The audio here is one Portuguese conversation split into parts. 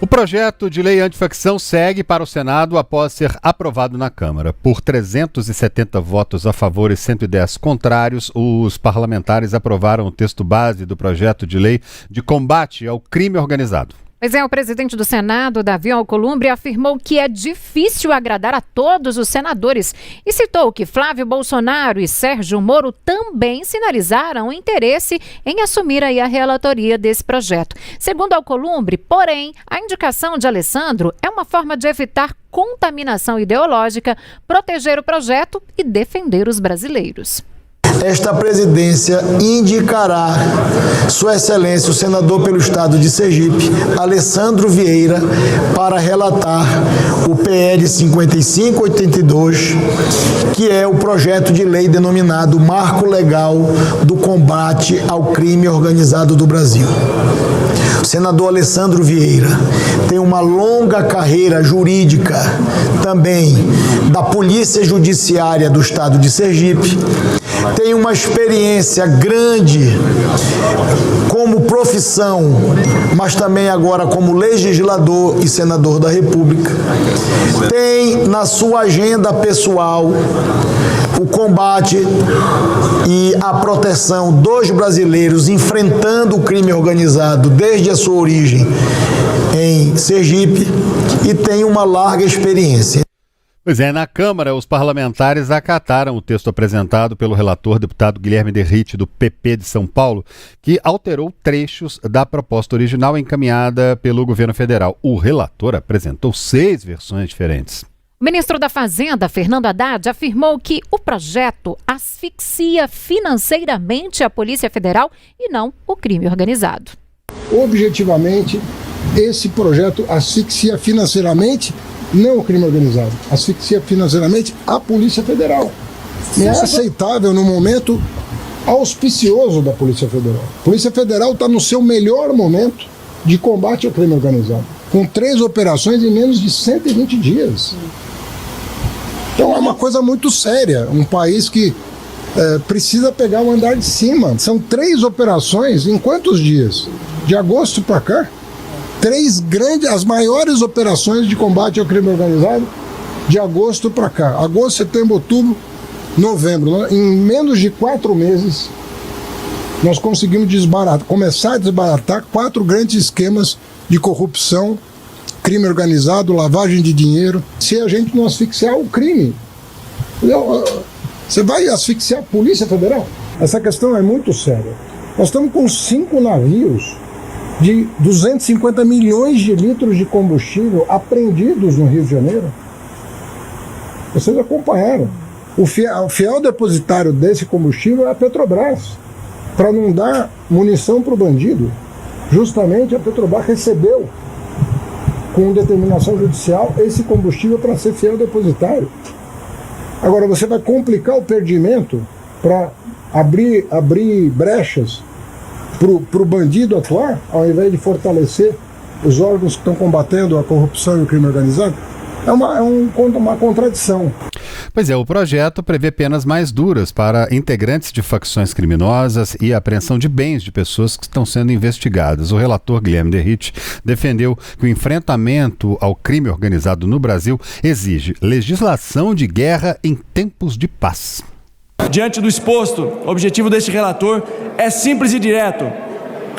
O projeto de lei antifacção segue para o Senado após ser aprovado na Câmara. Por 370 votos a favor e 110 contrários, os parlamentares aprovaram o texto base do projeto de lei de combate ao crime organizado. Pois é, o presidente do Senado, Davi Alcolumbre, afirmou que é difícil agradar a todos os senadores e citou que Flávio Bolsonaro e Sérgio Moro também sinalizaram interesse em assumir aí a relatoria desse projeto. Segundo Alcolumbre, porém, a indicação de Alessandro é uma forma de evitar contaminação ideológica, proteger o projeto e defender os brasileiros. Esta presidência indicará Sua Excelência, o senador pelo estado de Sergipe, Alessandro Vieira, para relatar o PL 5582, que é o projeto de lei denominado Marco Legal do Combate ao Crime Organizado do Brasil. O senador Alessandro Vieira tem uma longa carreira jurídica também da Polícia Judiciária do estado de Sergipe, tem uma experiência grande como profissão, mas também agora como legislador e senador da República. Tem na sua agenda pessoal o combate e a proteção dos brasileiros enfrentando o crime organizado desde a sua origem em Sergipe e tem uma larga experiência. Pois é, na Câmara, os parlamentares acataram o texto apresentado pelo relator, deputado Guilherme Derrite, do PP de São Paulo, que alterou trechos da proposta original encaminhada pelo governo federal. O relator apresentou 6 versões diferentes. O ministro da Fazenda, Fernando Haddad, afirmou que o projeto asfixia financeiramente a Polícia Federal e não o crime organizado. Objetivamente, esse projeto asfixia financeiramente não o crime organizado, asfixia financeiramente a Polícia Federal. É aceitável no momento auspicioso da Polícia Federal. A Polícia Federal está no seu melhor momento de combate ao crime organizado, com 3 operações em menos de 120 dias. Então é uma coisa muito séria, um país que precisa pegar o andar de cima. São 3 operações em quantos dias? De agosto para cá? 3 grandes, as maiores operações de combate ao crime organizado de agosto para cá. Agosto, setembro, outubro, novembro. Em menos de 4 meses, nós conseguimos começar a desbaratar 4 grandes esquemas de corrupção, crime organizado, lavagem de dinheiro. Se a gente não asfixiar o crime, você vai asfixiar a Polícia Federal? Essa questão é muito séria. Nós estamos com 5 navios de 250 milhões de litros de combustível apreendidos no Rio de Janeiro. Vocês acompanharam. O fiel depositário desse combustível é a Petrobras, para não dar munição para o bandido. Justamente a Petrobras recebeu, com determinação judicial, esse combustível para ser fiel depositário. Agora, você vai complicar o perdimento para abrir brechas para o bandido atuar, ao invés de fortalecer os órgãos que estão combatendo a corrupção e o crime organizado? É uma contradição. Pois é, o projeto prevê penas mais duras para integrantes de facções criminosas e apreensão de bens de pessoas que estão sendo investigadas. O relator Guilherme Derrite defendeu que o enfrentamento ao crime organizado no Brasil exige legislação de guerra em tempos de paz. Diante do exposto, o objetivo deste relator é simples e direto: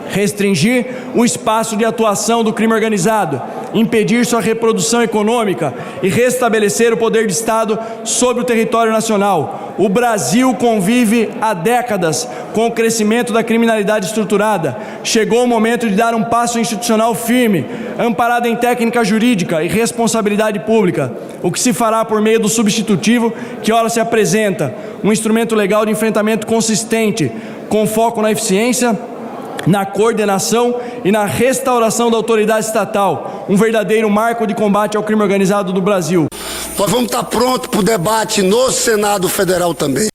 restringir o espaço de atuação do crime organizado, impedir sua reprodução econômica e restabelecer o poder de Estado sobre o território nacional. O Brasil convive há décadas com o crescimento da criminalidade estruturada. Chegou o momento de dar um passo institucional firme, amparado em técnica jurídica e responsabilidade pública, o que se fará por meio do substitutivo que ora se apresenta, um instrumento legal de enfrentamento consistente, com foco na eficiência, na coordenação e na restauração da autoridade estatal, um verdadeiro marco de combate ao crime organizado do Brasil. Nós vamos estar prontos para o debate no Senado Federal também.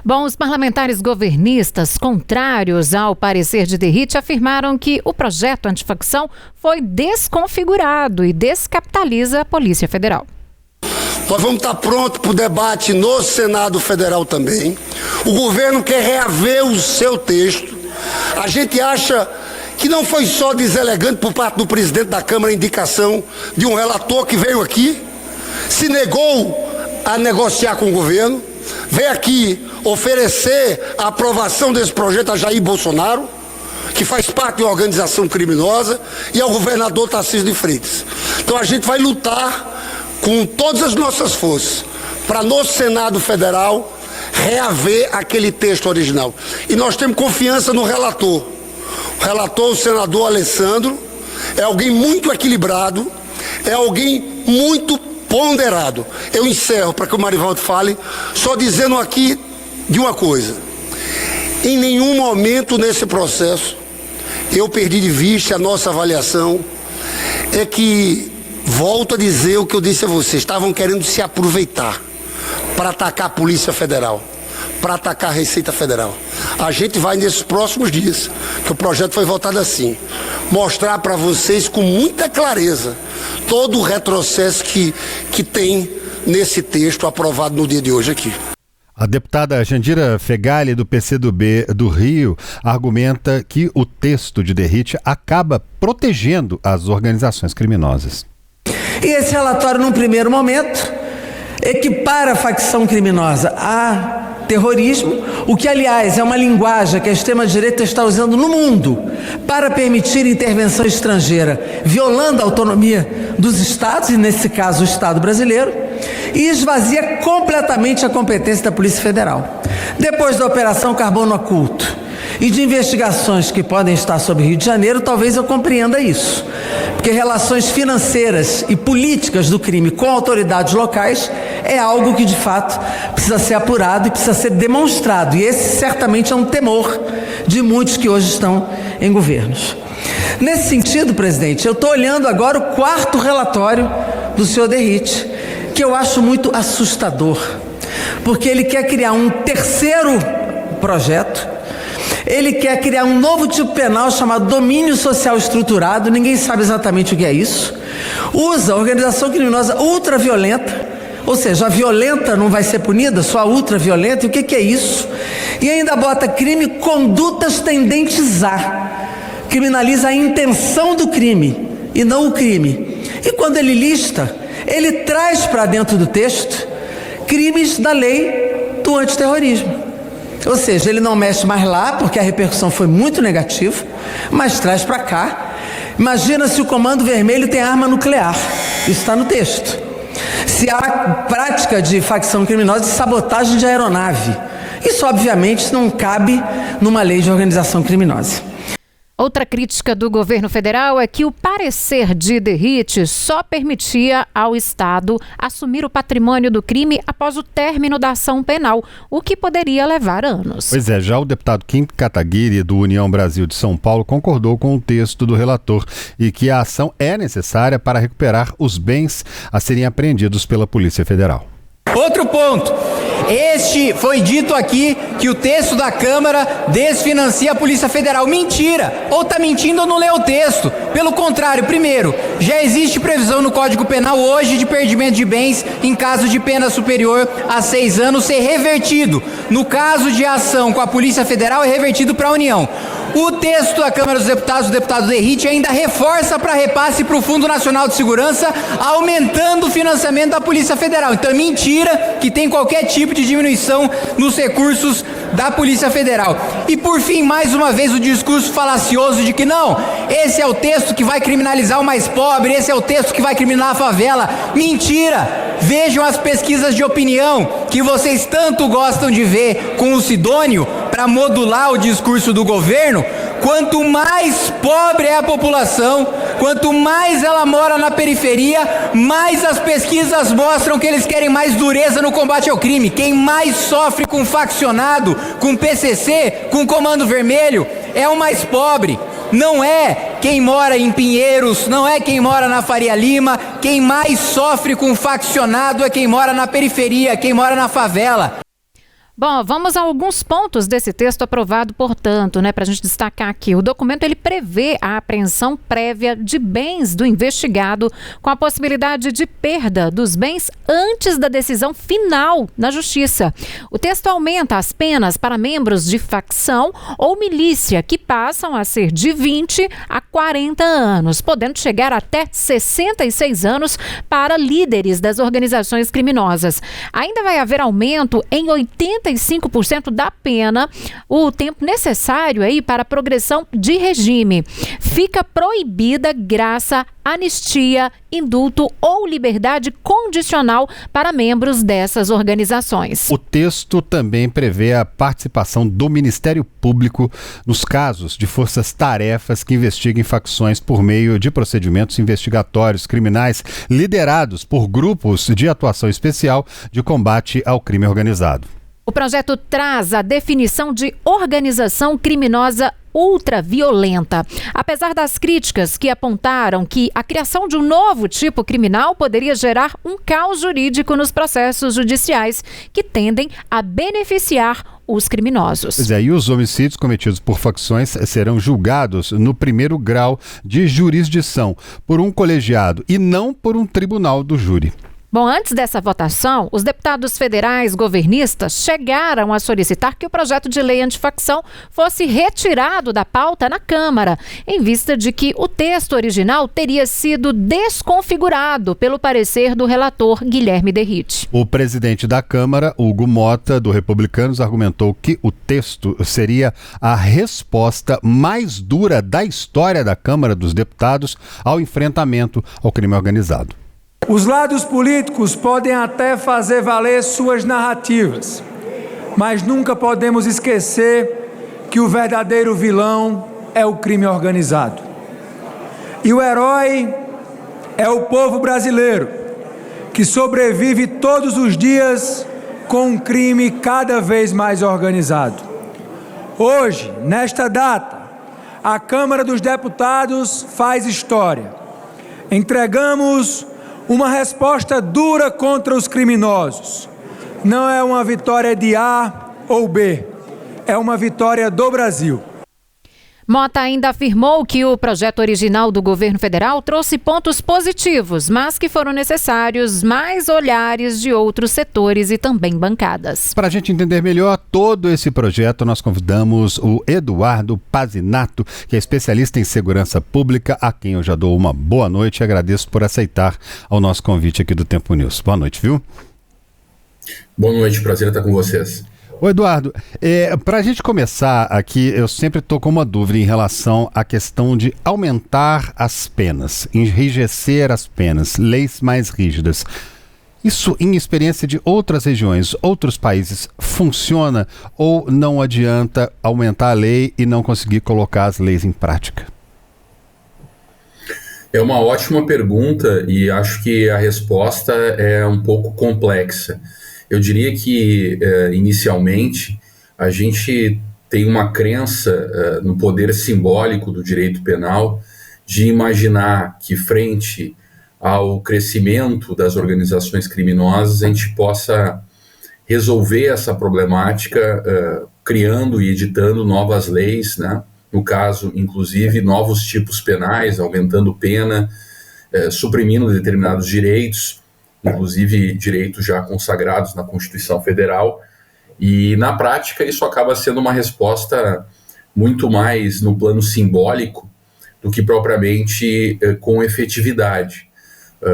Bom, os parlamentares governistas, contrários ao parecer de Derrite, afirmaram que o projeto antifacção foi desconfigurado e descapitaliza a Polícia Federal. Nós vamos estar prontos para o debate no Senado Federal também. O governo quer reaver o seu texto. A gente acha que não foi só deselegante por parte do presidente da Câmara a indicação de um relator que veio aqui, se negou a negociar com o governo, veio aqui oferecer a aprovação desse projeto a Jair Bolsonaro, que faz parte de uma organização criminosa, e ao governador Tarcísio de Freitas. Então a gente vai lutar com todas as nossas forças para no Senado Federal reaver aquele texto original. E nós temos confiança no relator. O relator, o senador Alessandro, é alguém muito equilibrado, é alguém muito ponderado. Eu encerro para que o Marivaldo fale, só dizendo aqui de uma coisa. Em nenhum momento nesse processo eu perdi de vista a nossa avaliação, é que, volto a dizer o que eu disse a vocês, estavam querendo se aproveitar para atacar a Polícia Federal, para atacar a Receita Federal. A gente vai nesses próximos dias, que o projeto foi votado assim, mostrar para vocês com muita clareza todo o retrocesso que tem nesse texto aprovado no dia de hoje aqui. A deputada Jandira Fegali, do PCdoB do Rio, argumenta que o texto de Derrite acaba protegendo as organizações criminosas. E esse relatório, num primeiro momento, equipara a facção criminosa a terrorismo, o que, aliás, é uma linguagem que a extrema-direita está usando no mundo para permitir intervenção estrangeira, violando a autonomia dos estados, e nesse caso o Estado brasileiro, e esvazia completamente a competência da Polícia Federal. Depois da Operação Carbono Oculto e de investigações que podem estar sobre Rio de Janeiro, talvez eu compreenda isso, porque relações financeiras e políticas do crime com autoridades locais é algo que de fato precisa ser apurado e precisa ser demonstrado, e esse certamente é um temor de muitos que hoje estão em governos. Nesse sentido, presidente, eu estou olhando agora o 4º relatório do senhor Derrite, que eu acho muito assustador, porque ele quer criar um terceiro projeto. Ele quer criar um novo tipo penal chamado domínio social estruturado, ninguém sabe exatamente o que é isso. Usa a organização criminosa ultraviolenta, ou seja, a violenta não vai ser punida, só a ultraviolenta, e o que é isso? E ainda bota crime condutas tendentes a, criminaliza a intenção do crime e não o crime. E quando ele lista, ele traz para dentro do texto crimes da lei do antiterrorismo. Ou seja, ele não mexe mais lá, porque a repercussão foi muito negativa, mas traz para cá. Imagina se o Comando Vermelho tem arma nuclear. Isso está no texto. Se há prática de facção criminosa de sabotagem de aeronave. Isso, obviamente, não cabe numa lei de organização criminosa. Outra crítica do governo federal é que o parecer de Derrite só permitia ao Estado assumir o patrimônio do crime após o término da ação penal, o que poderia levar anos. Pois é, já o deputado Kim Kataguiri, do União Brasil de São Paulo, concordou com o texto do relator e que a ação é necessária para recuperar os bens a serem apreendidos pela Polícia Federal. Outro ponto, foi dito aqui que o texto da Câmara desfinancia a Polícia Federal. Mentira! Ou está mentindo ou não leu o texto. Pelo contrário, primeiro, já existe previsão no Código Penal hoje de perdimento de bens em caso de pena superior a 6 anos ser revertido. No caso de ação com a Polícia Federal, é revertido para a União. O texto da Câmara dos Deputados, o deputado Derrite, ainda reforça para repasse para o Fundo Nacional de Segurança, aumentando o financiamento da Polícia Federal. Então é mentira que tem qualquer tipo de diminuição nos recursos da Polícia Federal. E por fim, mais uma vez, o discurso falacioso de que não, esse é o texto que vai criminalizar o mais pobre, esse é o texto que vai criminalizar a favela. Mentira! Vejam as pesquisas de opinião que vocês tanto gostam de ver com o Sidônio para modular o discurso do governo. Quanto mais pobre é a população, quanto mais ela mora na periferia, mais as pesquisas mostram que eles querem mais dureza no combate ao crime. Quem mais sofre com faccionado, com PCC, com Comando Vermelho, é o mais pobre. Não é quem mora em Pinheiros, não é quem mora na Faria Lima. Quem mais sofre com faccionado é quem mora na periferia, quem mora na favela. Bom, vamos a alguns pontos desse texto aprovado, portanto, para a gente destacar aqui. O documento ele prevê a apreensão prévia de bens do investigado com a possibilidade de perda dos bens antes da decisão final na Justiça. O texto aumenta as penas para membros de facção ou milícia que passam a ser de 20 a 40 anos, podendo chegar até 66 anos para líderes das organizações criminosas. Ainda vai haver aumento em 85% da pena, o tempo necessário aí para a progressão de regime. Fica proibida graça, anistia, indulto ou liberdade condicional para membros dessas organizações. O texto também prevê a participação do Ministério Público nos casos de forças-tarefas que investiguem facções por meio de procedimentos investigatórios criminais liderados por grupos de atuação especial de combate ao crime organizado. O projeto traz a definição de organização criminosa ultraviolenta. Apesar das críticas que apontaram que a criação de um novo tipo criminal poderia gerar um caos jurídico nos processos judiciais que tendem a beneficiar os criminosos. Pois é, e os homicídios cometidos por facções serão julgados no primeiro grau de jurisdição por um colegiado e não por um tribunal do júri. Bom, antes dessa votação, os deputados federais governistas chegaram a solicitar que o projeto de lei antifacção fosse retirado da pauta na Câmara, em vista de que o texto original teria sido desconfigurado pelo parecer do relator Guilherme Derrite. O presidente da Câmara, Hugo Mota, do Republicanos, argumentou que o texto seria a resposta mais dura da história da Câmara dos Deputados ao enfrentamento ao crime organizado. Os lados políticos podem até fazer valer suas narrativas, mas nunca podemos esquecer que o verdadeiro vilão é o crime organizado. E o herói é o povo brasileiro, que sobrevive todos os dias com um crime cada vez mais organizado. Hoje, nesta data, a Câmara dos Deputados faz história. Entregamos uma resposta dura contra os criminosos. Não é uma vitória de A ou B, é uma vitória do Brasil. Mota ainda afirmou que o projeto original do governo federal trouxe pontos positivos, mas que foram necessários mais olhares de outros setores e também bancadas. Para a gente entender melhor todo esse projeto, nós convidamos o Eduardo Pazinato, que é especialista em segurança pública, a quem eu já dou uma boa noite e agradeço por aceitar o nosso convite aqui do Tempo News. Boa noite, viu? Boa noite, prazer estar com vocês. Ô Eduardo, para a gente começar aqui, eu sempre estou com uma dúvida em relação à questão de aumentar as penas, enrijecer as penas, leis mais rígidas. Isso, em experiência de outras regiões, outros países, funciona ou não adianta aumentar a lei e não conseguir colocar as leis em prática? É uma ótima pergunta e acho que a resposta é um pouco complexa. Eu diria que, inicialmente, a gente tem uma crença no poder simbólico do direito penal de imaginar que, frente ao crescimento das organizações criminosas, a gente possa resolver essa problemática criando e editando novas leis, né? No caso, inclusive, novos tipos penais, aumentando pena, suprimindo determinados direitos, inclusive direitos já consagrados na Constituição Federal, e na prática isso acaba sendo uma resposta muito mais no plano simbólico do que propriamente com efetividade.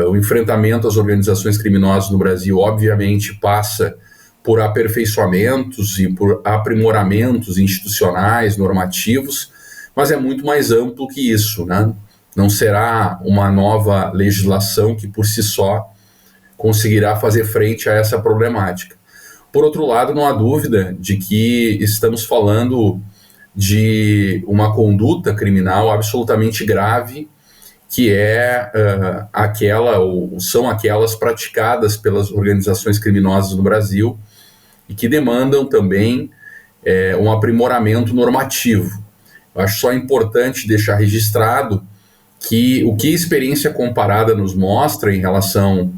O enfrentamento às organizações criminosas no Brasil obviamente passa por aperfeiçoamentos e por aprimoramentos institucionais, normativos, mas é muito mais amplo que isso, né? Não será uma nova legislação que por si só conseguirá fazer frente a essa problemática. Por outro lado, não há dúvida de que estamos falando de uma conduta criminal absolutamente grave, que é são aquelas praticadas pelas organizações criminosas no Brasil e que demandam também um aprimoramento normativo. Eu acho só importante deixar registrado que o que a experiência comparada nos mostra em relação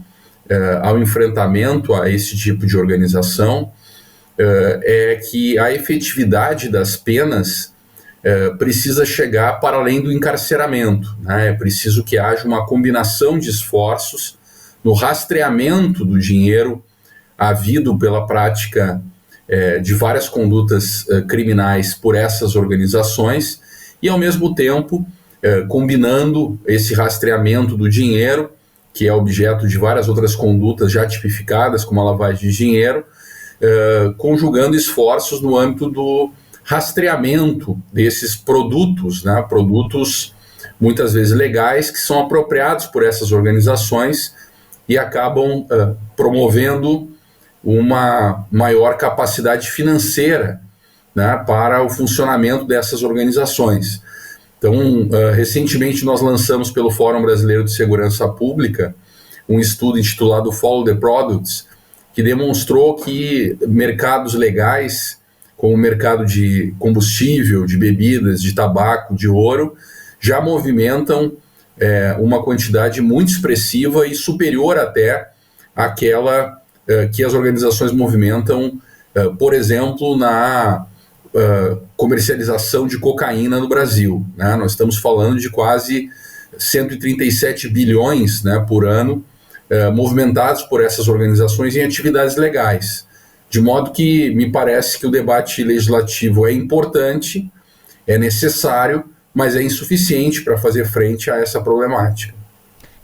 ao enfrentamento a esse tipo de organização é que a efetividade das penas precisa chegar para além do encarceramento, né? É preciso que haja uma combinação de esforços no rastreamento do dinheiro havido pela prática de várias condutas criminais por essas organizações e, ao mesmo tempo, combinando esse rastreamento do dinheiro, que é objeto de várias outras condutas já tipificadas, como a lavagem de dinheiro, conjugando esforços no âmbito do rastreamento desses produtos, né? Produtos muitas vezes legais que são apropriados por essas organizações e acabam promovendo uma maior capacidade financeira, né, para o funcionamento dessas organizações. Então, recentemente nós lançamos pelo Fórum Brasileiro de Segurança Pública um estudo intitulado Follow the Products, que demonstrou que mercados legais, como o mercado de combustível, de bebidas, de tabaco, de ouro, já movimentam uma quantidade muito expressiva e superior até àquela que as organizações movimentam, por exemplo, na comercialização de cocaína no Brasil, né? Nós estamos falando de quase 137 bilhões, né, por ano, movimentados por essas organizações em atividades legais. De modo que me parece que o debate legislativo é importante, é necessário, mas é insuficiente para fazer frente a essa problemática.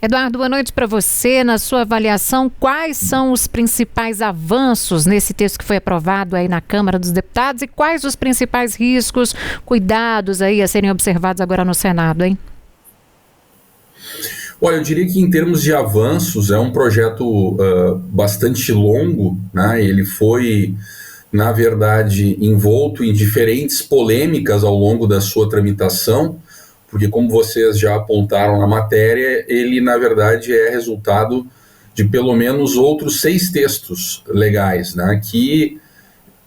Eduardo, boa noite para você. Na sua avaliação, quais são os principais avanços nesse texto que foi aprovado aí na Câmara dos Deputados e quais os principais riscos, cuidados aí a serem observados agora no Senado, hein? Olha, eu diria que em termos de avanços é um projeto bastante longo, né? Ele foi, na verdade, envolto em diferentes polêmicas ao longo da sua tramitação, porque, como vocês já apontaram na matéria, ele, na verdade, é resultado de pelo menos outros 6 textos legais, né, que,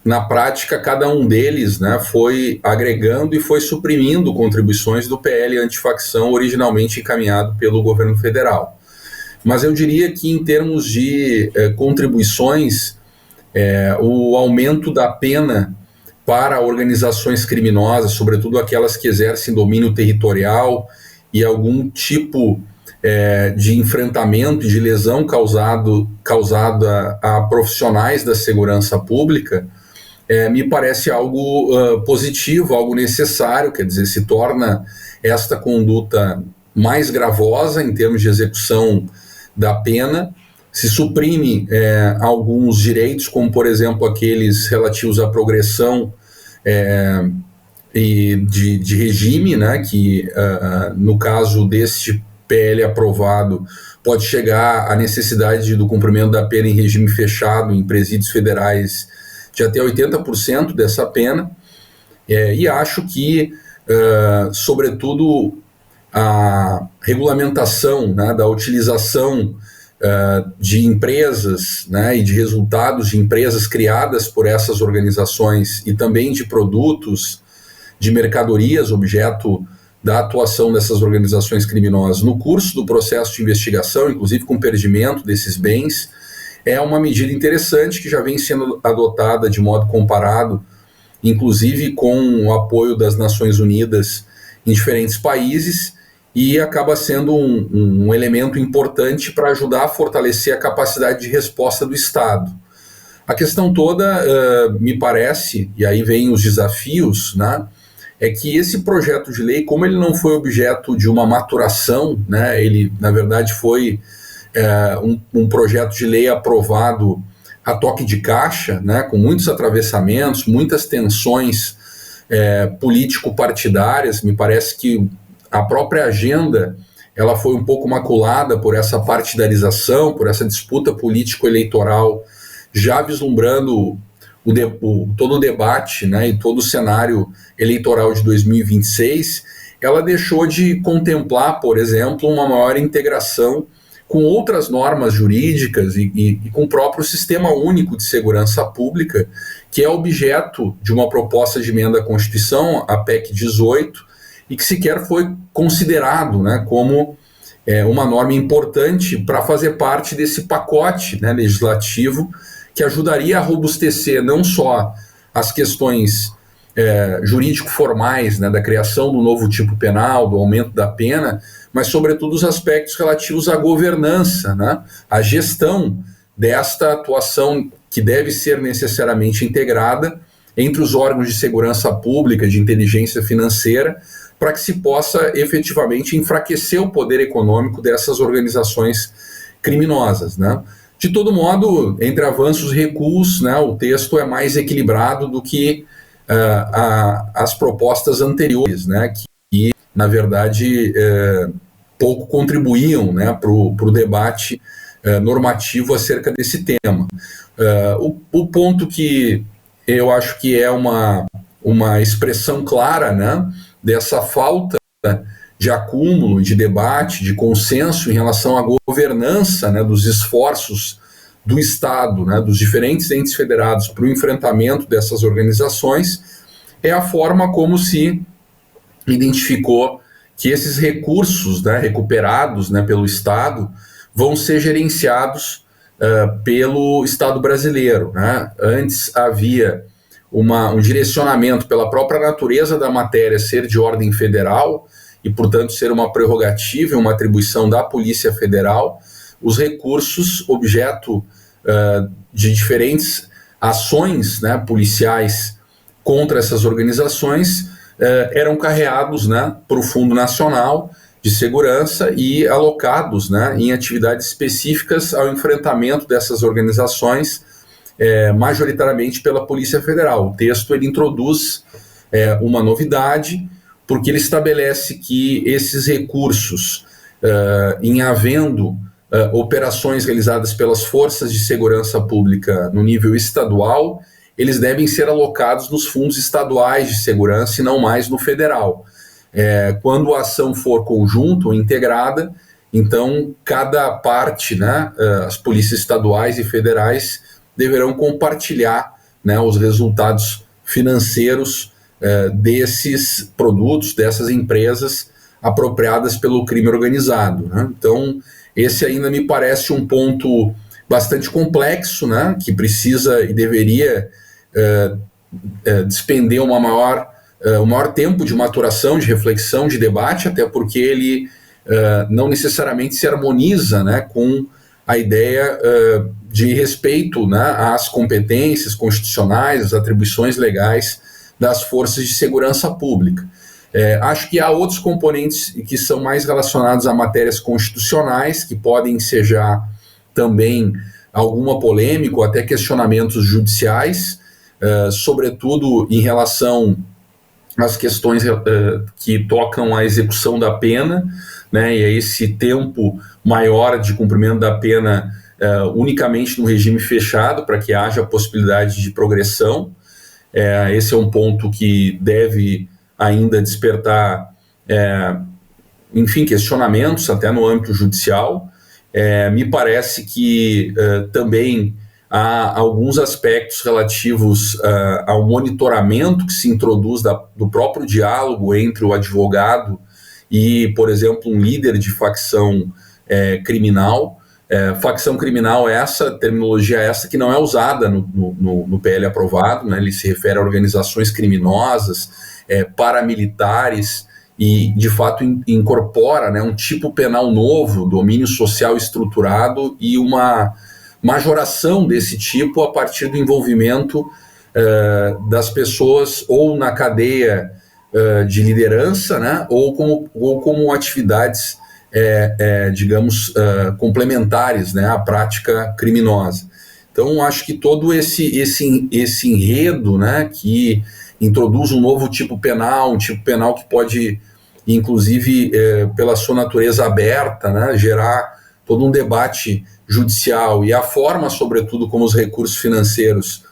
na prática, cada um deles, né, foi agregando e foi suprimindo contribuições do PL antifacção originalmente encaminhado pelo governo federal. Mas eu diria que, em termos de contribuições, o aumento da pena para organizações criminosas, sobretudo aquelas que exercem domínio territorial e algum tipo de enfrentamento, de lesão causada a profissionais da segurança pública, me parece algo positivo, algo necessário, quer dizer, se torna esta conduta mais gravosa em termos de execução da pena, se suprime alguns direitos, como, por exemplo, aqueles relativos à progressão e de regime, né, que, no caso deste PL aprovado, pode chegar à necessidade do cumprimento da pena em regime fechado em presídios federais de até 80% dessa pena, e acho que, sobretudo, a regulamentação, né, da utilização de empresas, né, e de resultados de empresas criadas por essas organizações e também de produtos, de mercadorias, objeto da atuação dessas organizações criminosas no curso do processo de investigação, inclusive com perdimento desses bens, é uma medida interessante que já vem sendo adotada de modo comparado, inclusive com o apoio das Nações Unidas em diferentes países, e acaba sendo um elemento importante para ajudar a fortalecer a capacidade de resposta do Estado. A questão toda, me parece, e aí vem os desafios, né, é que esse projeto de lei, como ele não foi objeto de uma maturação, né, ele, na verdade, foi um projeto de lei aprovado a toque de caixa, né, com muitos atravessamentos, muitas tensões político-partidárias. Me parece que a própria agenda ela foi um pouco maculada por essa partidarização, por essa disputa político-eleitoral, já vislumbrando todo o debate, né, e todo o cenário eleitoral de 2026, ela deixou de contemplar, por exemplo, uma maior integração com outras normas jurídicas e com o próprio Sistema Único de Segurança Pública, que é objeto de uma proposta de emenda à Constituição, a PEC 18, e que sequer foi considerado, né, como uma norma importante para fazer parte desse pacote, né, legislativo que ajudaria a robustecer não só as questões jurídico-formais, né, da criação do novo tipo penal, do aumento da pena, mas sobretudo os aspectos relativos à governança, né, à gestão desta atuação que deve ser necessariamente integrada entre os órgãos de segurança pública, de inteligência financeira, para que se possa efetivamente enfraquecer o poder econômico dessas organizações criminosas, né. De todo modo, entre avanços e recuos, né, o texto é mais equilibrado do que as propostas anteriores, né, que na verdade pouco contribuíam, né, para o debate normativo acerca desse tema. O ponto que eu acho que é uma expressão clara, né, dessa falta de acúmulo, de debate, de consenso em relação à governança, né, dos esforços do Estado, né, dos diferentes entes federados para o enfrentamento dessas organizações, é a forma como se identificou que esses recursos, né, recuperados, né, pelo Estado vão ser gerenciados pelo Estado brasileiro, né? Antes havia um direcionamento pela própria natureza da matéria ser de ordem federal e, portanto, ser uma prerrogativa, uma atribuição da Polícia Federal. Os recursos, objeto de diferentes ações, né, policiais contra essas organizações, eram carreados, né, para o Fundo Nacional de Segurança e alocados, né, em atividades específicas ao enfrentamento dessas organizações, majoritariamente pela Polícia Federal. O texto ele introduz uma novidade, porque ele estabelece que esses recursos, em havendo operações realizadas pelas forças de segurança pública no nível estadual, eles devem ser alocados nos fundos estaduais de segurança e não mais no federal. Quando a ação for conjunta ou integrada, então cada parte, né, as polícias estaduais e federais deverão compartilhar, né, os resultados financeiros desses produtos, dessas empresas apropriadas pelo crime organizado, né? Então, esse ainda me parece um ponto bastante complexo, né, que precisa e deveria despender o maior tempo de maturação, de reflexão, de debate, até porque ele não necessariamente se harmoniza, né, com a ideia de respeito, né, às competências constitucionais, às atribuições legais das forças de segurança pública. Acho que há outros componentes que são mais relacionados a matérias constitucionais, que podem ensejar também alguma polêmica ou até questionamentos judiciais, sobretudo em relação às questões que tocam à execução da pena, né, e a esse tempo maior de cumprimento da pena unicamente no regime fechado, para que haja possibilidade de progressão. Esse é um ponto que deve ainda despertar, enfim, questionamentos até no âmbito judicial. Me parece que também há alguns aspectos relativos ao monitoramento que se introduz do próprio diálogo entre o advogado e, por exemplo, um líder de facção criminal. Facção criminal terminologia essa que não é usada no PL aprovado, né? Ele se refere a organizações criminosas, paramilitares, e de fato incorpora, né, um tipo penal novo, domínio social estruturado e uma majoração desse tipo a partir do envolvimento das pessoas ou na cadeia de liderança, né, ou como atividades digamos, complementares, né, à prática criminosa. Então, acho que todo esse enredo, né, que introduz um novo tipo penal, um tipo penal que pode, inclusive, pela sua natureza aberta, né, gerar todo um debate judicial, e a forma, sobretudo, como os recursos financeiros,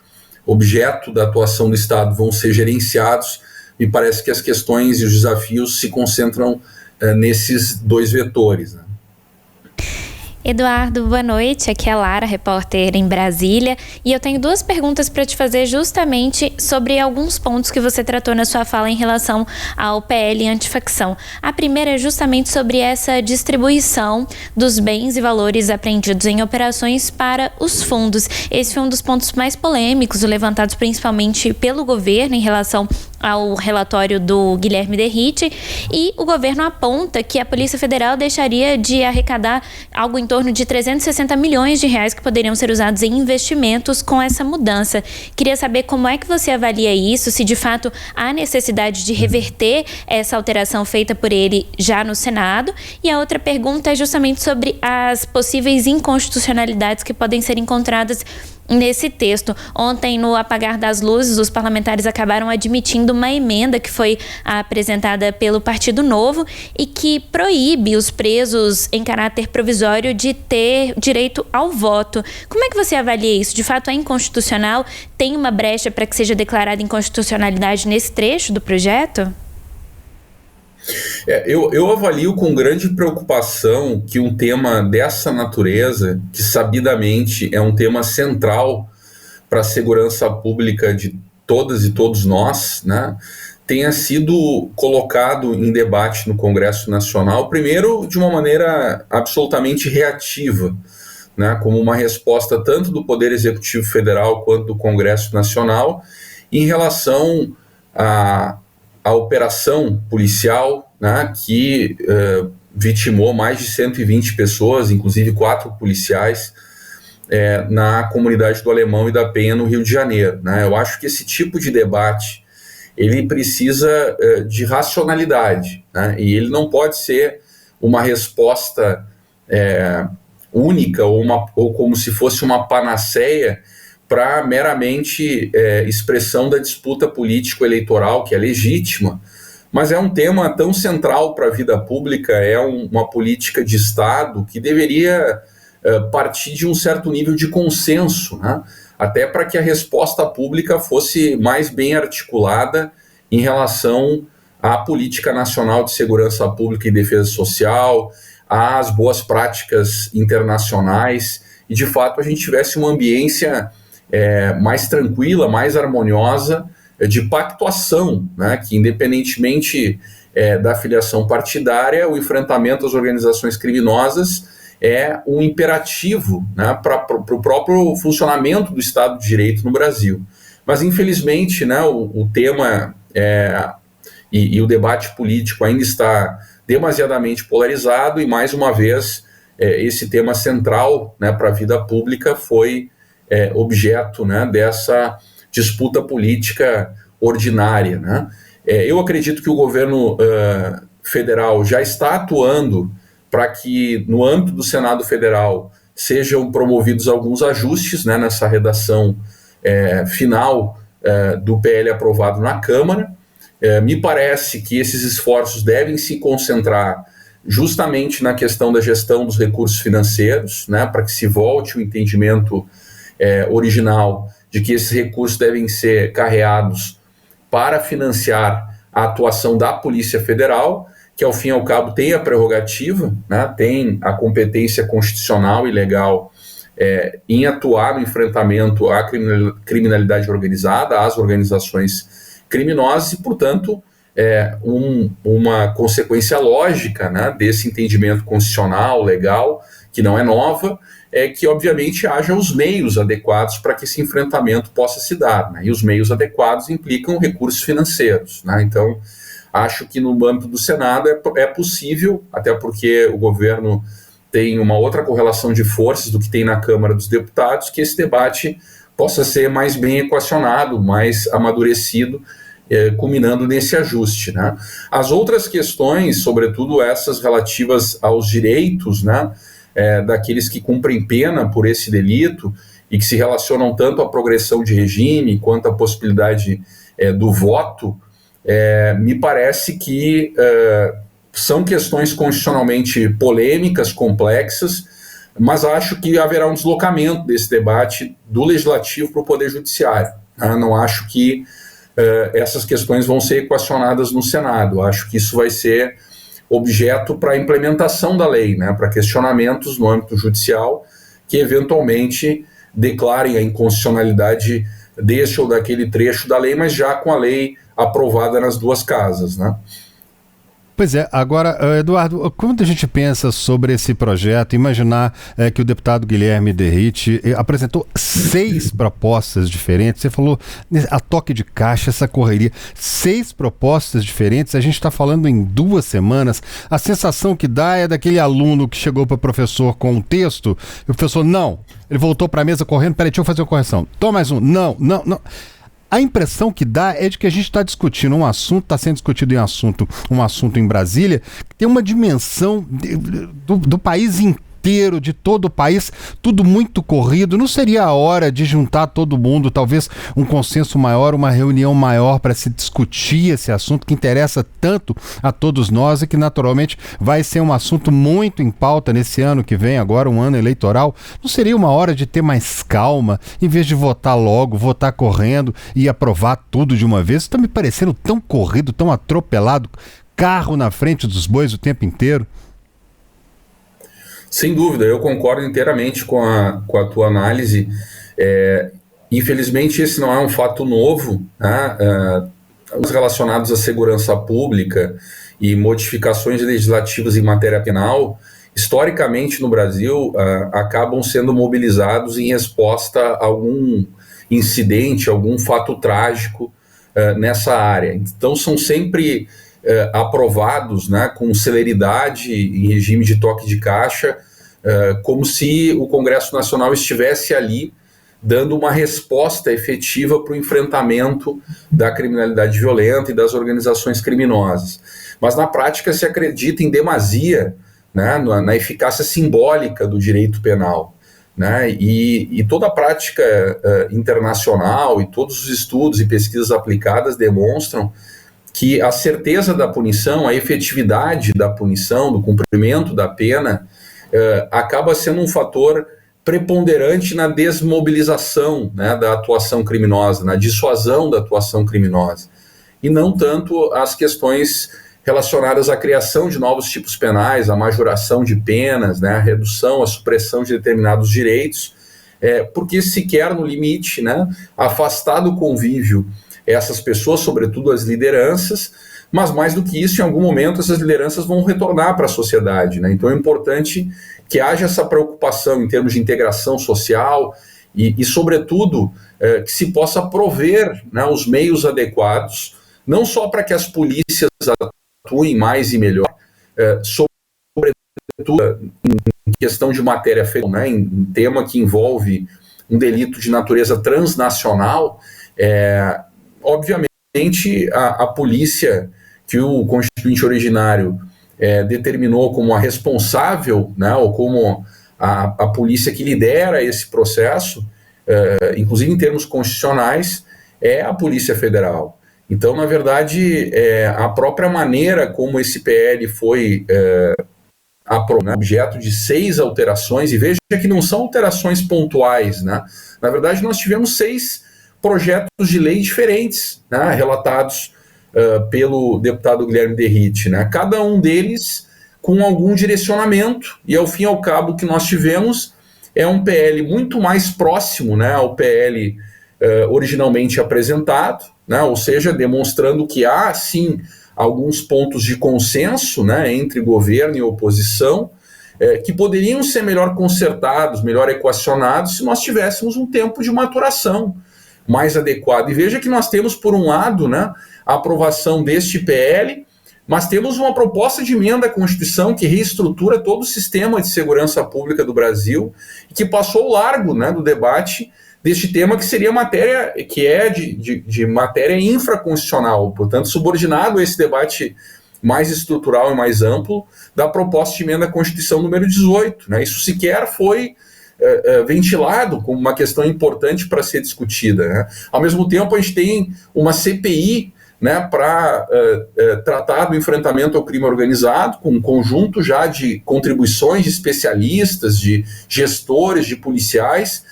objeto da atuação do Estado, vão ser gerenciados, me parece que as questões e os desafios se concentram nesses dois vetores, né? Eduardo, boa noite. Aqui é a Lara, repórter em Brasília. E eu tenho 2 perguntas para te fazer justamente sobre alguns pontos que você tratou na sua fala em relação ao PL antifacção. A primeira é justamente sobre essa distribuição dos bens e valores apreendidos em operações para os fundos. Esse foi um dos pontos mais polêmicos, levantados principalmente pelo governo em relação ao relatório do Guilherme Derrite, e o governo aponta que a Polícia Federal deixaria de arrecadar algo em torno de 360 milhões de reais que poderiam ser usados em investimentos com essa mudança. Queria saber como é que você avalia isso, se de fato há necessidade de reverter essa alteração feita por ele já no Senado. E a outra pergunta é justamente sobre as possíveis inconstitucionalidades que podem ser encontradas nesse texto. Ontem, no apagar das luzes, os parlamentares acabaram admitindo uma emenda que foi apresentada pelo Partido Novo e que proíbe os presos em caráter provisório de ter direito ao voto. Como é que você avalia isso? De fato, é inconstitucional? Tem uma brecha para que seja declarada inconstitucionalidade nesse trecho do projeto? Eu avalio com grande preocupação que um tema dessa natureza, que sabidamente é um tema central para a segurança pública de todas e todos nós, né, tenha sido colocado em debate no Congresso Nacional, primeiro de uma maneira absolutamente reativa, né, como uma resposta tanto do Poder Executivo Federal quanto do Congresso Nacional em relação a operação policial, né, que vitimou mais de 120 pessoas, inclusive 4 policiais, na comunidade do Alemão e da Penha, no Rio de Janeiro, né? Eu acho que esse tipo de debate ele precisa de racionalidade, né? E ele não pode ser uma resposta única ou como se fosse uma panaceia para meramente expressão da disputa político-eleitoral, que é legítima, mas é um tema tão central para a vida pública, é uma política de Estado que deveria partir de um certo nível de consenso, né? Até para que a resposta pública fosse mais bem articulada em relação à política nacional de segurança pública e defesa social, às boas práticas internacionais, e de fato a gente tivesse uma ambiência mais tranquila, mais harmoniosa, de pactuação, né, que independentemente da filiação partidária, o enfrentamento às organizações criminosas é um imperativo, né, para o próprio funcionamento do Estado de Direito no Brasil. Mas infelizmente, né, o tema e o debate político ainda está demasiadamente polarizado e mais uma vez esse tema central, né, para a vida pública foi objeto, né, dessa disputa política ordinária, né? Eu acredito que o governo federal já está atuando para que, no âmbito do Senado Federal, sejam promovidos alguns ajustes, né, nessa redação final do PL aprovado na Câmara. Me parece que esses esforços devem se concentrar justamente na questão da gestão dos recursos financeiros, né, para que se volte o entendimento original de que esses recursos devem ser carreados para financiar a atuação da Polícia Federal, que ao fim e ao cabo tem a prerrogativa, né, tem a competência constitucional e legal em atuar no enfrentamento à criminalidade organizada, às organizações criminosas, e, portanto, uma consequência lógica, né, desse entendimento constitucional, legal, que não é nova, é que, obviamente, haja os meios adequados para que esse enfrentamento possa se dar, né? E os meios adequados implicam recursos financeiros, né? Então, acho que no âmbito do Senado é possível, até porque o governo tem uma outra correlação de forças do que tem na Câmara dos Deputados, que esse debate possa ser mais bem equacionado, mais amadurecido, culminando nesse ajuste, né? As outras questões, sobretudo essas relativas aos direitos, né, daqueles que cumprem pena por esse delito e que se relacionam tanto à progressão de regime quanto à possibilidade do voto, me parece que são questões constitucionalmente polêmicas, complexas, mas acho que haverá um deslocamento desse debate do Legislativo para o Poder Judiciário. Não acho que essas questões vão ser equacionadas no Senado. Acho que isso vai ser objeto para a implementação da lei, né, para questionamentos no âmbito judicial que eventualmente declarem a inconstitucionalidade deste ou daquele trecho da lei, mas já com a lei aprovada nas duas casas, né? Pois é, agora, Eduardo, quando a gente pensa sobre esse projeto, imaginar que o deputado Guilherme Derrite apresentou 6 propostas diferentes, você falou a toque de caixa, essa correria, 6 propostas diferentes, a gente está falando em 2 semanas, a sensação que dá é daquele aluno que chegou para o professor com um texto, e o professor, não, ele voltou para a mesa correndo, peraí, deixa eu fazer uma correção, toma mais um, não. A impressão que dá é de que a gente está discutindo um assunto, está sendo discutido um assunto em Brasília, que tem uma dimensão do país inteiro, de todo o país, tudo muito corrido. Não seria a hora de juntar todo mundo, talvez um consenso maior, uma reunião maior para se discutir esse assunto que interessa tanto a todos nós e que naturalmente vai ser um assunto muito em pauta nesse ano que vem, agora um ano eleitoral? Não seria uma hora de ter mais calma, em vez de votar logo, votar correndo e aprovar tudo de uma vez? Está me parecendo tão corrido, tão atropelado, carro na frente dos bois o tempo inteiro. Sem dúvida, eu concordo inteiramente com a tua análise. Infelizmente, esse não é um fato novo, né? Os relacionados à segurança pública e modificações legislativas em matéria penal, historicamente no Brasil, acabam sendo mobilizados em resposta a algum incidente, algum fato trágico nessa área. Então, são sempre aprovados, né, com celeridade em regime de toque de caixa, como se o Congresso Nacional estivesse ali dando uma resposta efetiva para o enfrentamento da criminalidade violenta e das organizações criminosas. Mas na prática se acredita em demasia, né, na eficácia simbólica do direito penal, né, e toda a prática internacional e todos os estudos e pesquisas aplicadas demonstram que a certeza da punição, a efetividade da punição, do cumprimento da pena, acaba sendo um fator preponderante na desmobilização, né, da atuação criminosa, na dissuasão da atuação criminosa, e não tanto as questões relacionadas à criação de novos tipos penais, a majoração de penas, né, a redução, a supressão de determinados direitos, porque se quer, no limite, né, afastar do convívio essas pessoas, sobretudo as lideranças, mas mais do que isso, em algum momento essas lideranças vão retornar para a sociedade, né? Então é importante que haja essa preocupação em termos de integração social e sobretudo, que se possa prover, né, os meios adequados, não só para que as polícias atuem mais e melhor, sobretudo em questão de matéria federal, né, em tema que envolve um delito de natureza transnacional. Obviamente, a polícia que o constituinte originário determinou como a responsável, né, ou como a polícia que lidera esse processo, inclusive em termos constitucionais, é a Polícia Federal. Então, na verdade, a própria maneira como esse PL foi objeto de 6 alterações, e veja que não são alterações pontuais, né? Na verdade, nós tivemos 6 projetos de lei diferentes, né, relatados pelo deputado Guilherme Derrite, né, cada um deles com algum direcionamento, e ao fim e ao cabo o que nós tivemos é um PL muito mais próximo, né, ao PL originalmente apresentado, né, ou seja, demonstrando que há sim alguns pontos de consenso, né, entre governo e oposição, que poderiam ser melhor consertados, melhor equacionados, se nós tivéssemos um tempo de maturação mais adequado. E veja que nós temos, por um lado, né, a aprovação deste PL, mas temos uma proposta de emenda à Constituição que reestrutura todo o sistema de segurança pública do Brasil e que passou ao largo, né, do debate deste tema, que seria matéria, que é de matéria infraconstitucional, portanto subordinado a esse debate mais estrutural e mais amplo da proposta de emenda à Constituição número 18. Né? Isso sequer foi ventilado como uma questão importante para ser discutida. Né? Ao mesmo tempo, a gente tem uma CPI, né, para tratar do enfrentamento ao crime organizado, com um conjunto já de contribuições de especialistas, de gestores, de policiais,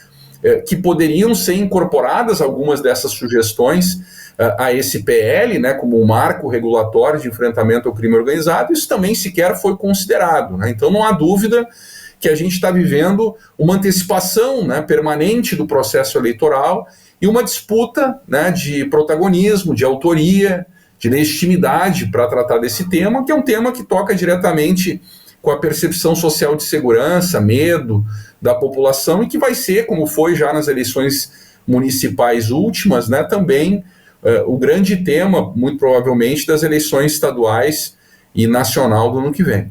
que poderiam ser incorporadas algumas dessas sugestões a esse PL, né, como um marco regulatório de enfrentamento ao crime organizado, isso também sequer foi considerado, né? Então não há dúvida que a gente está vivendo uma antecipação, né, permanente do processo eleitoral e uma disputa, né, de protagonismo, de autoria, de legitimidade para tratar desse tema, que é um tema que toca diretamente com a percepção social de segurança, medo da população, e que vai ser, como foi já nas eleições municipais últimas, né, também o grande tema, muito provavelmente, das eleições estaduais e nacional do ano que vem.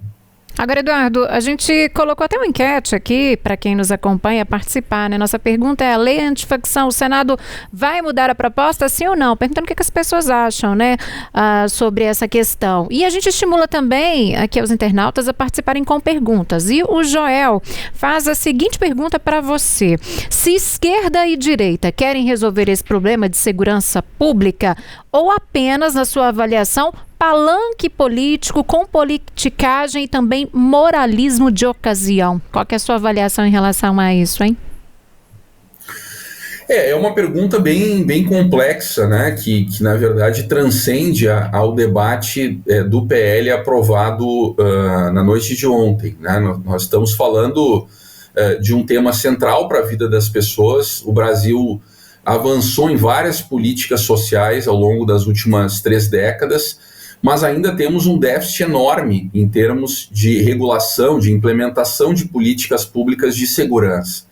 Agora, Eduardo, a gente colocou até uma enquete aqui para quem nos acompanha participar, né? Nossa pergunta é: a lei antifacção, o Senado vai mudar a proposta, sim ou não? Perguntando o que as pessoas acham, né, sobre essa questão. E a gente estimula também aqui os internautas a participarem com perguntas. E o Joel faz a seguinte pergunta para você: se esquerda e direita querem resolver esse problema de segurança pública, ou apenas, na sua avaliação, palanque político com politicagem e também moralismo de ocasião? Qual que é a sua avaliação em relação a isso, hein? É uma pergunta bem complexa, né, que na verdade transcende ao debate do PL aprovado na noite de ontem, né? Nós estamos falando de um tema central para a vida das pessoas. O Brasil avançou em várias políticas sociais ao longo das últimas 3 décadas, mas ainda temos um déficit enorme em termos de regulação, de implementação de políticas públicas de segurança.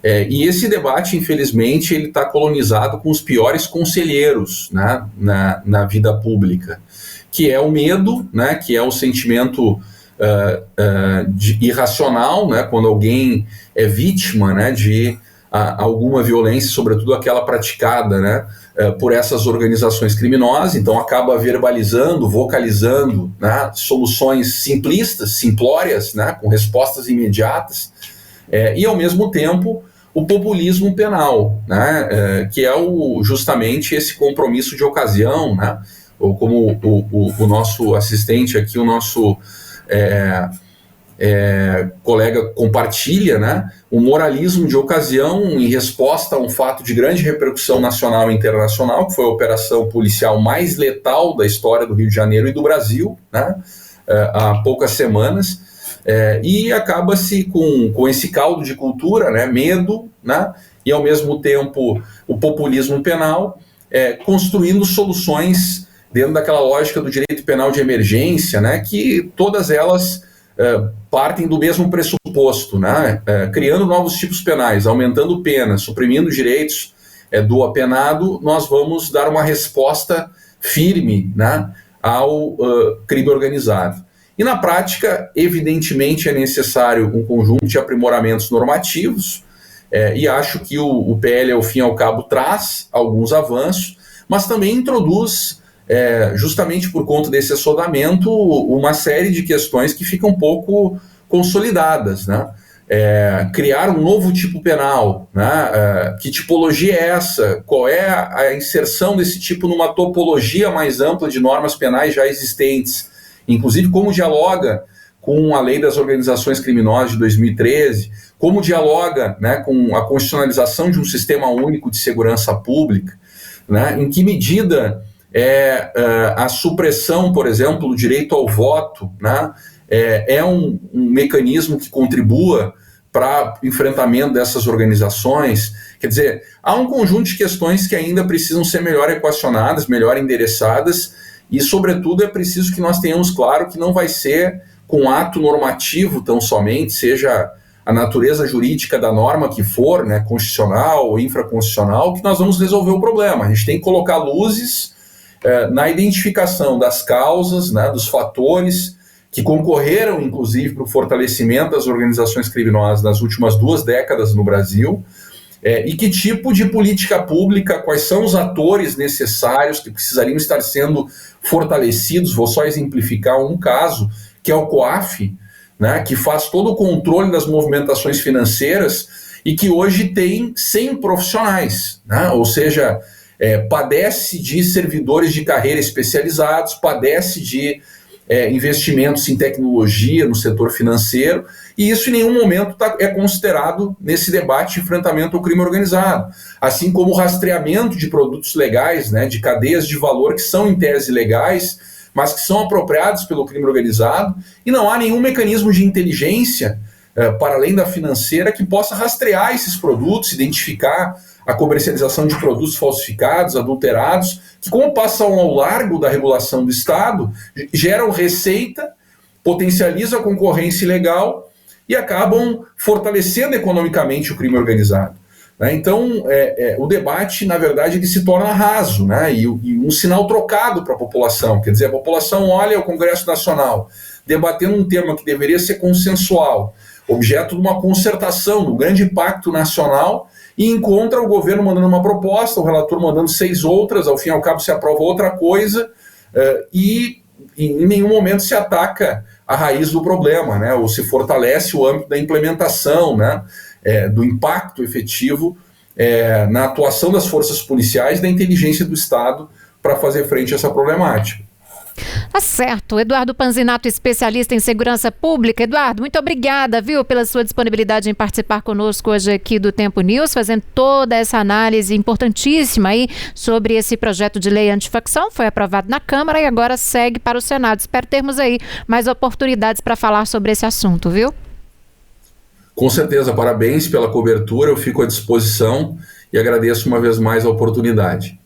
E esse debate, infelizmente, ele está colonizado com os piores conselheiros, né, na vida pública, que é o medo, né, que é o sentimento irracional, né, quando alguém é vítima, né, de alguma violência, sobretudo aquela praticada, né, por essas organizações criminosas. Então acaba verbalizando, vocalizando, né, soluções simplistas, simplórias, né, com respostas imediatas, e ao mesmo tempo o populismo penal, né, que é justamente esse compromisso de ocasião, né, ou como o nosso assistente aqui, o nosso colega compartilha, né, o moralismo de ocasião em resposta a um fato de grande repercussão nacional e internacional, que foi a operação policial mais letal da história do Rio de Janeiro e do Brasil, né, há poucas semanas, e acaba-se com esse caldo de cultura, né, medo, né, e ao mesmo tempo o populismo penal, construindo soluções dentro daquela lógica do direito penal de emergência, né, que todas elas partem do mesmo pressuposto, né? Criando novos tipos penais, aumentando penas, suprimindo direitos do apenado, nós vamos dar uma resposta firme, né, ao crime organizado. E na prática, evidentemente, é necessário um conjunto de aprimoramentos normativos, e acho que o PL, ao fim e ao cabo, traz alguns avanços, mas também introduz, justamente por conta desse assodamento, uma série de questões que ficam um pouco consolidadas, né? Criar um novo tipo penal, né? Que tipologia é essa? Qual é a inserção desse tipo numa topologia mais ampla de normas penais já existentes? Inclusive, como dialoga com a Lei das Organizações Criminosas de 2013, como dialoga, né, com a constitucionalização de um sistema único de segurança pública, né? Em que medida a supressão, por exemplo, do direito ao voto, né, um mecanismo que contribua para o enfrentamento dessas organizações. Quer dizer, há um conjunto de questões que ainda precisam ser melhor equacionadas, melhor endereçadas, e, sobretudo, é preciso que nós tenhamos claro que não vai ser com ato normativo tão somente, seja a natureza jurídica da norma que for, né, constitucional ou infraconstitucional, que nós vamos resolver o problema. A gente tem que colocar luzes na identificação das causas, né, dos fatores que concorreram, inclusive, para o fortalecimento das organizações criminosas nas últimas 2 décadas no Brasil, e que tipo de política pública, quais são os atores necessários que precisariam estar sendo fortalecidos. Vou só exemplificar um caso, que é o COAF, né, que faz todo o controle das movimentações financeiras e que hoje tem 100 profissionais, né, ou seja, padece de servidores de carreira especializados, padece de investimentos em tecnologia no setor financeiro, E isso em nenhum momento é considerado nesse debate de enfrentamento ao crime organizado. Assim como o rastreamento de produtos legais, né, de cadeias de valor que são em tese legais, mas que são apropriados pelo crime organizado, e não há nenhum mecanismo de inteligência, para além da financeira, que possa rastrear esses produtos, identificar a comercialização de produtos falsificados, adulterados, que, como passam ao largo da regulação do Estado, geram receita, potencializam a concorrência ilegal e acabam fortalecendo economicamente o crime organizado. Né? Então, o debate, na verdade, ele se torna raso, né? e um sinal trocado para a população. Quer dizer, a população olha o Congresso Nacional debatendo um tema que deveria ser consensual, objeto de uma concertação, de um grande impacto nacional, e encontra o governo mandando uma proposta, o relator mandando 6 outras, ao fim e ao cabo se aprova outra coisa, e em nenhum momento se ataca a raiz do problema, né? Ou se fortalece o âmbito da implementação, né? Do impacto efetivo na atuação das forças policiais, da inteligência do Estado para fazer frente a essa problemática. Tá certo. Eduardo Panzinato, especialista em segurança pública. Eduardo, muito obrigada, viu, pela sua disponibilidade em participar conosco hoje aqui do Tempo News, fazendo toda essa análise importantíssima aí sobre esse projeto de lei antifacção. Foi aprovado na Câmara e agora segue para o Senado. Espero termos aí mais oportunidades para falar sobre esse assunto, viu? Com certeza, parabéns pela cobertura, eu fico à disposição e agradeço uma vez mais a oportunidade.